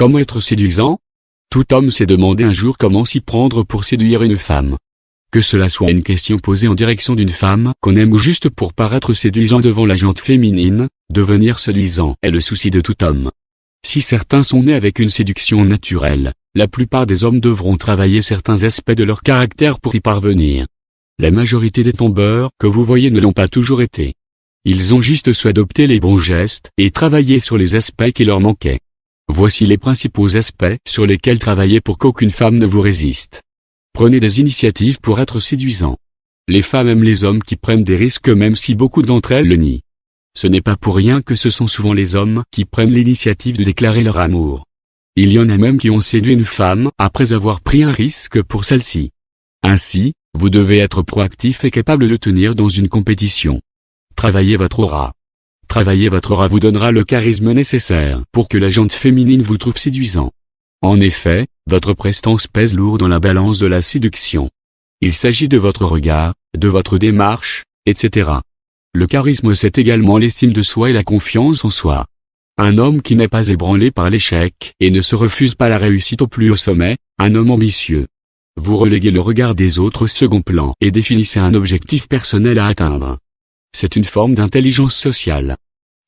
Comment être séduisant? Tout homme s'est demandé un jour comment s'y prendre pour séduire une femme. Que cela soit une question posée en direction d'une femme qu'on aime ou juste pour paraître séduisant devant la gente féminine, devenir séduisant est le souci de tout homme. Si certains sont nés avec une séduction naturelle, la plupart des hommes devront travailler certains aspects de leur caractère pour y parvenir. La majorité des tombeurs que vous voyez ne l'ont pas toujours été. Ils ont juste su adopter les bons gestes et travailler sur les aspects qui leur manquaient. Voici les principaux aspects sur lesquels travailler pour qu'aucune femme ne vous résiste. Prenez des initiatives pour être séduisant. Les femmes aiment les hommes qui prennent des risques même si beaucoup d'entre elles le nient. Ce n'est pas pour rien que ce sont souvent les hommes qui prennent l'initiative de déclarer leur amour. Il y en a même qui ont séduit une femme après avoir pris un risque pour celle-ci. Ainsi, vous devez être proactif et capable de tenir dans une compétition. Travaillez votre aura. Travailler votre aura vous donnera le charisme nécessaire pour que la gente féminine vous trouve séduisant. En effet, votre prestance pèse lourd dans la balance de la séduction. Il s'agit de votre regard, de votre démarche, etc. Le charisme c'est également l'estime de soi et la confiance en soi. Un homme qui n'est pas ébranlé par l'échec et ne se refuse pas la réussite au plus haut sommet, un homme ambitieux. Vous reléguez le regard des autres au second plan et définissez un objectif personnel à atteindre. C'est une forme d'intelligence sociale.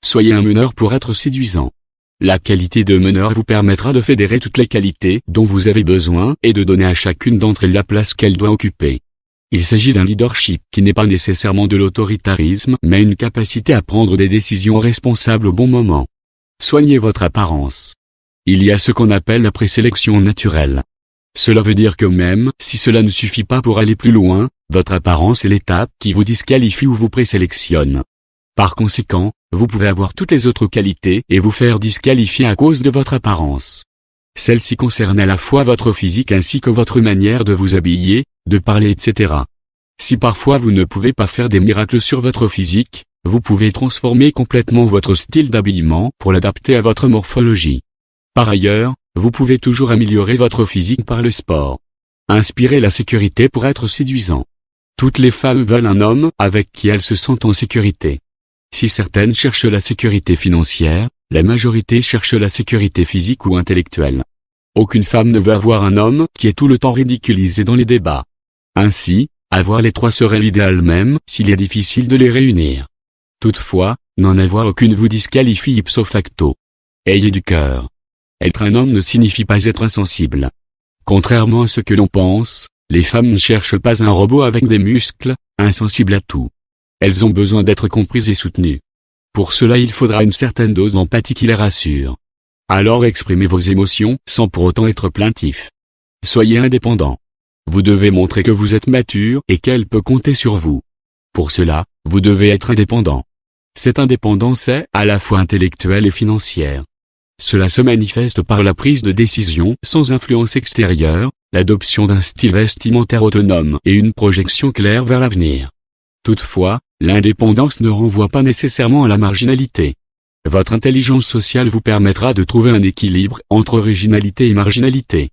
Soyez un meneur pour être séduisant. La qualité de meneur vous permettra de fédérer toutes les qualités dont vous avez besoin et de donner à chacune d'entre elles la place qu'elle doit occuper. Il s'agit d'un leadership qui n'est pas nécessairement de l'autoritarisme mais une capacité à prendre des décisions responsables au bon moment. Soignez votre apparence. Il y a ce qu'on appelle la présélection naturelle. Cela veut dire que même si cela ne suffit pas pour aller plus loin, votre apparence est l'étape qui vous disqualifie ou vous présélectionne. Par conséquent, vous pouvez avoir toutes les autres qualités et vous faire disqualifier à cause de votre apparence. Celle-ci concerne à la fois votre physique ainsi que votre manière de vous habiller, de parler etc. Si parfois vous ne pouvez pas faire des miracles sur votre physique, vous pouvez transformer complètement votre style d'habillement pour l'adapter à votre morphologie. Par ailleurs, vous pouvez toujours améliorer votre physique par le sport. Inspirez la sécurité pour être séduisant. Toutes les femmes veulent un homme avec qui elles se sentent en sécurité. Si certaines cherchent la sécurité financière, la majorité cherche la sécurité physique ou intellectuelle. Aucune femme ne veut avoir un homme qui est tout le temps ridiculisé dans les débats. Ainsi, avoir les trois serait l'idéal même s'il est difficile de les réunir. Toutefois, n'en avoir aucune vous disqualifie ipso facto. Ayez du cœur. Être un homme ne signifie pas être insensible. Contrairement à ce que l'on pense, les femmes ne cherchent pas un robot avec des muscles, insensible à tout. Elles ont besoin d'être comprises et soutenues. Pour cela il faudra une certaine dose d'empathie qui les rassure. Alors exprimez vos émotions sans pour autant être plaintif. Soyez indépendant. Vous devez montrer que vous êtes mature et qu'elle peut compter sur vous. Pour cela, vous devez être indépendant. Cette indépendance est à la fois intellectuelle et financière. Cela se manifeste par la prise de décision sans influence extérieure, l'adoption d'un style vestimentaire autonome et une projection claire vers l'avenir. Toutefois, l'indépendance ne renvoie pas nécessairement à la marginalité. Votre intelligence sociale vous permettra de trouver un équilibre entre originalité et marginalité.